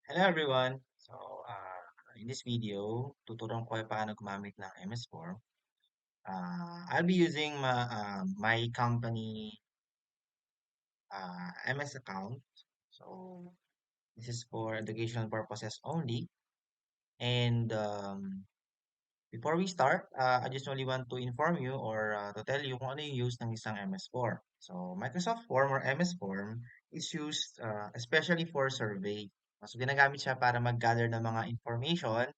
Hello everyone! In this video, tuturuan ko kayo paano gumamit ng MS Form. I'll be using my company MS account. So, this is for educational purposes only. And before we start, I just only want to inform you or to tell you kung ano yung use ng isang MS Form. So, Microsoft Form or MS Form is used especially for survey. So, ginagamit siya para mag-gather ng mga information.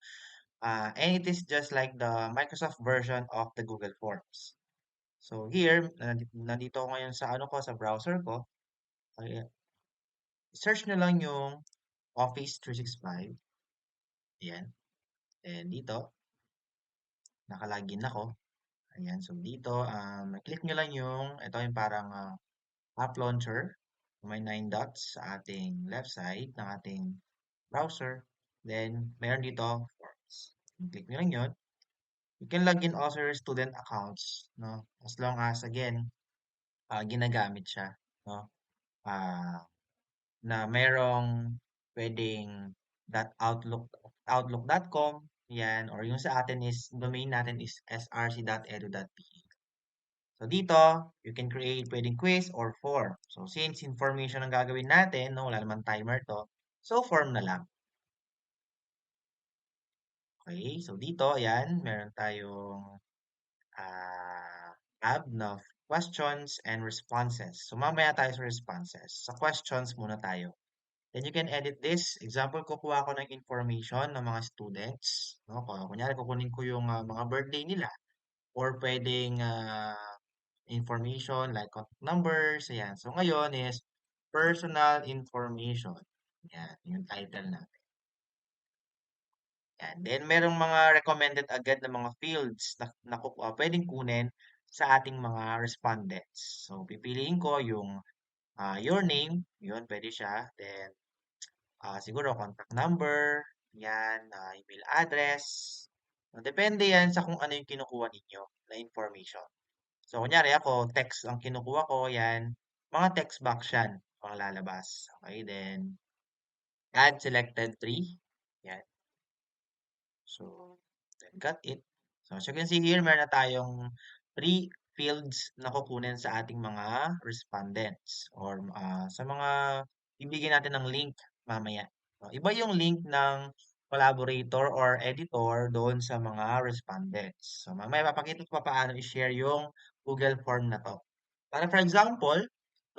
And it is just like the Microsoft version of the Google Forms. So here, nandito ako ngayon sa ano ko, sa browser ko. Okay, search nyo lang yung Office 365. Ayan. And dito, nakalagin ako. Ayan. So dito, click nyo lang yung, ito yung parang app launcher. May 9 dots sa ating left side ng ating browser. Then, meron dito, Forms. Click nyo lang yun. You can log in also your student accounts, no? As long as, again, ginagamit siya, no? Ah, na merong pwedeng outlook.com, yan, or yung sa atin is, domain natin is src.edu.ph. So dito, you can create pwedeng quiz or form. So since information ang gagawin natin, no, wala naman timer to, so form na lang. Okay, so dito, yan, meron tayong tab na questions and responses. So mamaya tayo sa responses. Sa questions muna tayo. Then you can edit this. Example, kukuha ko ng information ng mga students. No? Kunyari, kukunin ko yung mga birthday nila. Or pwedeng information like contact numbers. Ayan. So ngayon is personal information. Yan, yung title na. Yan. Then merong mga recommended agad na mga fields na pwedeng kunin sa ating mga respondents. So pipiliin ko yung your name, yun pwede siya. Then siguro contact number, yan, email address. Depende yan sa kung ano yung kinukuha ninyo na information. So kunyari ako, text ang kinukuha ko, yan, mga text box yan, mga lalabas. Okay, then add selected tree. Yan. So, then got it. So, as you can see here, meron na tayong three fields na kukunin sa ating mga respondents or sa mga bibigyan natin ng link mamaya. So, iba yung link ng collaborator or editor doon sa mga respondents. So, mamaya papakita ko pa paano i-share yung Google Form na to. Para for example,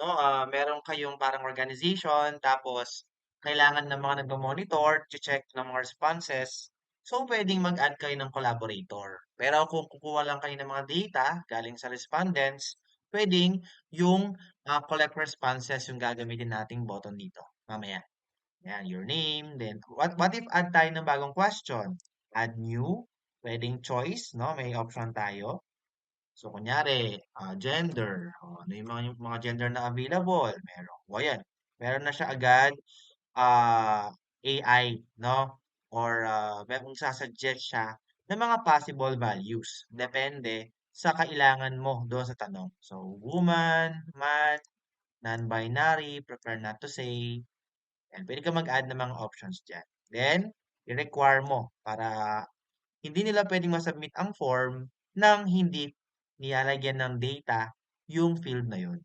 no, meron kayong parang organization tapos kailangan ng mga nagmo-monitor, check ng mga responses. So, pwedeng mag-add kayo ng collaborator. Pero kung kukuha lang kayo ng mga data galing sa respondents, pwedeng yung collect responses yung gagamitin nating button dito. Mamaya. Yan, your name. Then, what if add tayo ng bagong question? Add new. Pwedeng choice, no? May option tayo. So, kunyari, gender. O, ano yung mga gender na available? Meron. O, ayan. Meron na siya agad AI, no? Or may kung sasuggest siya ng mga possible values. Depende sa kailangan mo doon sa tanong. So, woman, man, non-binary, prefer not to say. Yan, pwede ka mag-add ng mga options dyan. Then, i-require mo para hindi nila pwedeng masubmit ang form nang hindi nilalagyan ng data yung field na yun.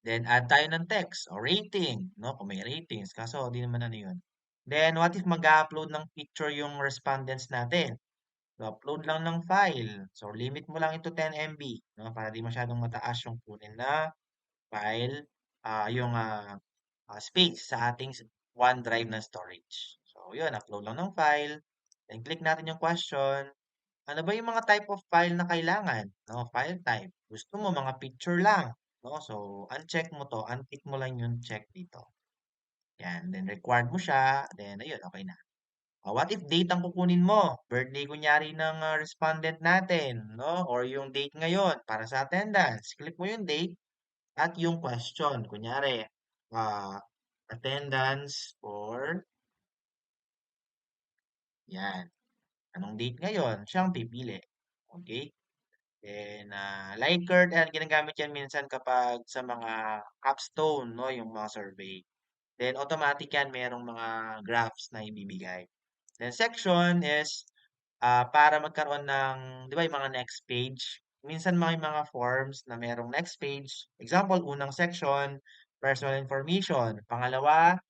Then, add tayo ng text o rating, no? Kung may ratings. Kaso, di naman ano yun. Then, what if mag-upload ng picture yung respondents natin? So, upload lang ng file. So, limit mo lang ito 10 MB, no? Para di masyadong mataas yung kunin na file, yung space sa ating OneDrive na storage. So, yun, upload lang ng file. Then, click natin yung question. Ano ba yung mga type of file na kailangan? No, file type. Gusto mo mga picture lang. No? So, uncheck mo to. Untick mo lang yung check dito. Yan. Then, required mo siya. Then, ayun, okay na. What if date ang kukunin mo? Birthday kunyari ng respondent natin. No? Or yung date ngayon para sa attendance. Click mo yung date at yung question. Kunyari, uh, attendance for, yan. Anong date ngayon? Siyang pipili. Okay? Then, Likert, and ginagamit yan minsan kapag sa mga capstone, no, yung mga survey. Then automatic yan merong mga graphs na ibibigay. Then section is para magkaroon ng, di ba yung mga next page? Minsan may mga forms na merong next page. Example, unang section, personal information. Pangalawa,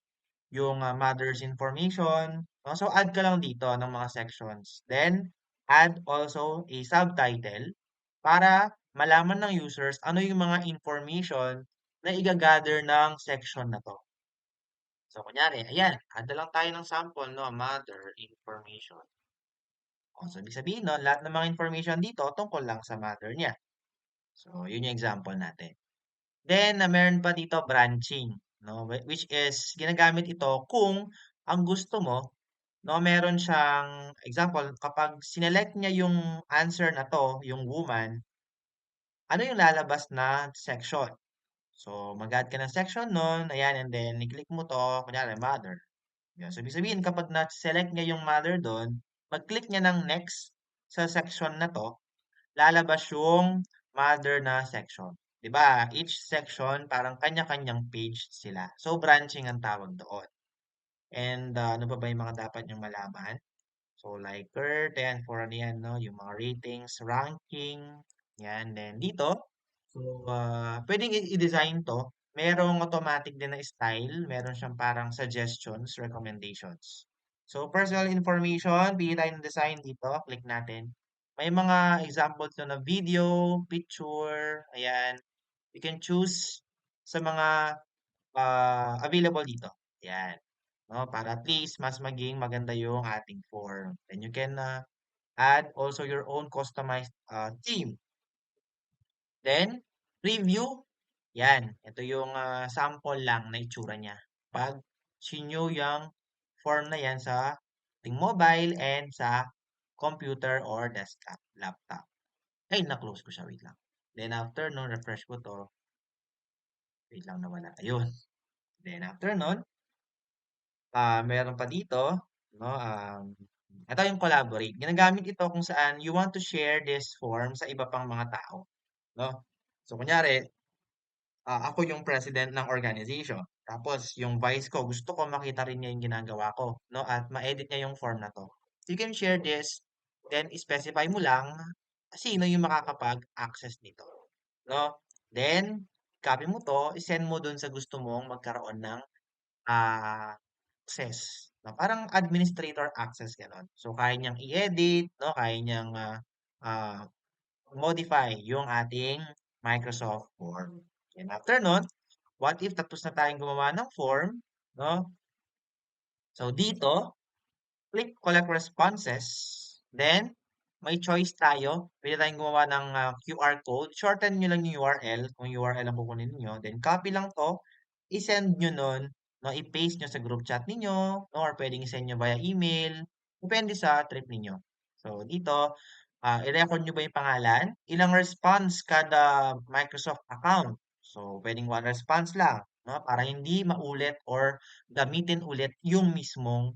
yung mother's information. No? So add ka lang dito ng mga sections. Then add also a subtitle para malaman ng users ano yung mga information na i-gather ng section na to. So, kunyari, ayan, add na lang tayo ng sample, no? Mother information. O, so, ibig sabihin, no, lahat ng mga information dito tungkol lang sa mother niya. So, yun yung example natin. Then, meron pa dito branching, no? Which is, ginagamit ito kung ang gusto mo, no, meron siyang, example, kapag sinelect niya yung answer na to, yung woman, ano yung lalabas na section? So, mag-add ka ng section nun, ayan, and then, i-click mo to, kunyari, mother. Yan. So, ibig sabihin, kapag na-select niya yung mother doon, mag-click niya ng next sa section na to, lalabas yung mother na section. 'Di ba? Each section, parang kanya-kanyang page sila. So, branching ang tawag doon. And ano pa ba yung mga dapat niyong malaman? So, like curtain, for ano yan, no? Yung mga ratings, ranking, yan. Then, dito, so, pwedeng i-design to. Merong automatic din na style. Meron siyang parang suggestions, recommendations. So, personal information, pili tayo ng design dito. Click natin. May mga examples to na video, picture, ayan. You can choose sa mga available dito. Ayan. No, para at least mas maging maganda yung ating form. Then you can add also your own customized theme. Then, review. Yan. Ito yung sample lang na itsura niya. Pag sinyo yung form na yan sa ating mobile and sa computer or desktop, laptop. Ay, na-close ko siya. Wait lang. Then after nun, refresh ko to. Wait lang nawala. Ayun. Then after nun, meron pa dito, no, ito yung collaborate. Ginagamit ito kung saan you want to share this form sa iba pang mga tao, no? So, kunyari, ako yung president ng organization. Tapos, yung vice ko, gusto ko makita rin niya yung ginagawa ko, no? At ma-edit niya yung form na to. You can share this, then specify mo lang sino yung makakapag-access nito, no? Then, copy mo to, isend mo dun sa gusto mong magkaroon ng access. No? Parang administrator access gano'n. So, kaya niyang i-edit, no? Kaya niyang ah, modify yung ating Microsoft form. And after nun, what if tapos na tayong gumawa ng form, no? So, dito, click collect responses. Then, may choice tayo. Pwede tayong gumawa ng QR code. Shorten nyo lang yung URL kung URL ang kukunin niyo. Then, copy lang to. I-send nyo nun. No, i-paste nyo sa group chat ninyo. No, or pwedeng i-send nyo via email. Depende sa trip ninyo. So, dito, i-record nyo ba yung pangalan? Ilang response kada Microsoft account? So, pwedeng one response lang. No, para hindi maulit or gamitin ulit yung mismong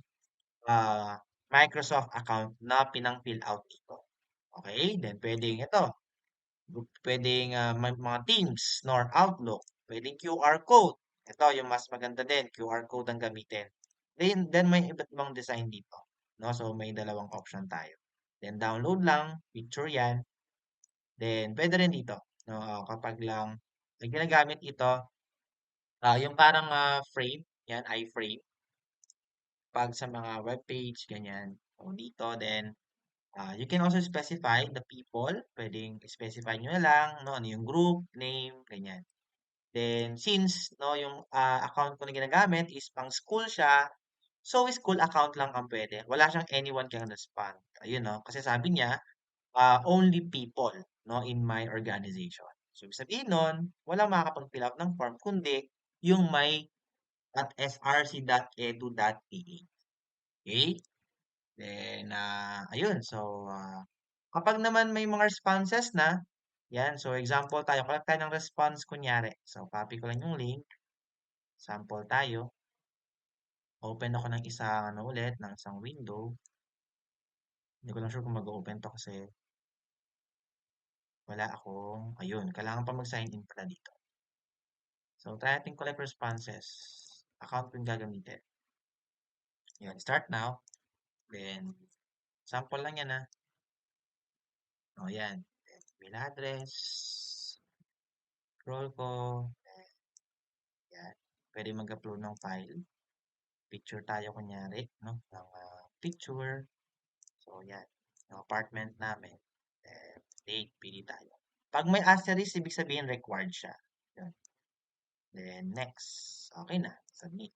ah, Microsoft account na pinang-fill out dito. Okay? Then, pwedeng ito. Pwedeng may mga Teams nor Outlook. Pwedeng QR code. Ito, yung mas maganda din. QR code ang gamitin. Then may iba't ibang design dito. No? So, may dalawang option tayo. Then, download lang. Picture yan. Then, pwede rin dito. No? Kapag lang, ay ginagamit ito, yung parang frame. Yan, iframe. Pag sa mga web page, ganyan. O dito, then, you can also specify the people. Pwedeng specify nyo na lang, no, ano yung group, name, ganyan. Then, since, no, yung account ko na ginagamit is pang school siya, so school account lang ang pwede. Wala siyang anyone can respond. Ayun, no, kasi sabi niya, only people, no, in my organization. So, ibig sabihin nun, walang makakapag-fill out ng form, kundi yung may .src.edu.ph. Okay? Then, ayun. So, kapag naman may mga responses na, yan. So, example tayo. Collect tayo ng response, kunyari. So, copy ko lang yung link. Sample tayo. Open ako ng isang, ano ulit, ng isang window. Hindi ko lang sure kung mag-open to kasi wala akong, ayun. Kailangan pa mag-sign in pala dito. So, try natin collect responses. account ko yung gagamitin. Yun, start now. Then, sample lang yan ah. O, yan. Then, email address. Scroll ko. Yan. Pwede mag-upload ng file. Picture tayo kunyari, no? Ng picture. So, yan. Yung apartment namin. Then, date, pili tayo. Pag may asterisk, ibig sabihin required siya. Yun. Then, next. Okay na. Submit.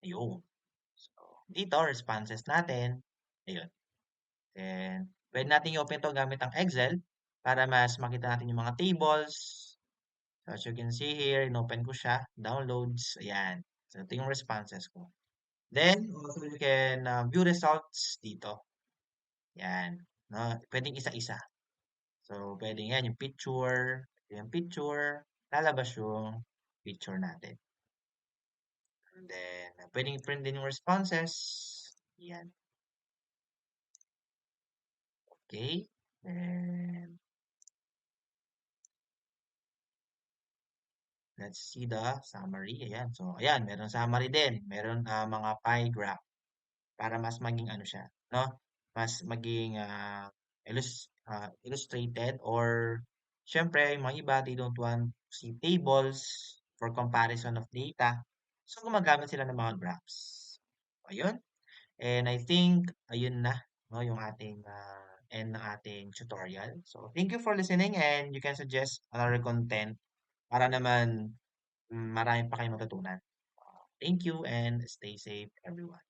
Ayun. So, dito, responses natin. Ayun. Then, pwede natin i-open to gamit ang Excel para mas makita natin yung mga tables. So, as you can see here, in-open ko siya. Downloads. Ayan. So, ito yung responses ko. Then, also you can view results dito. Yan. No? Pwedeng isa-isa. So, pwedeng yan, yung picture, lalabas yung picture natin. And then, pwedeng print din yung responses. Yan. Okay. And, let's see the summary. Ayan. So, ayan, meron summary din. Meron mga pie graph para mas maging ano siya, no? Mas maging illustrated or syempre, yung mga iba, they don't want to see tables for comparison of data. So, gumagamit sila ng mga graphs. Ayun. And I think, ayun na, no, yung ating end ng ating tutorial. So, thank you for listening and you can suggest another content para naman marami pa kayong matutunan. Thank you and stay safe everyone.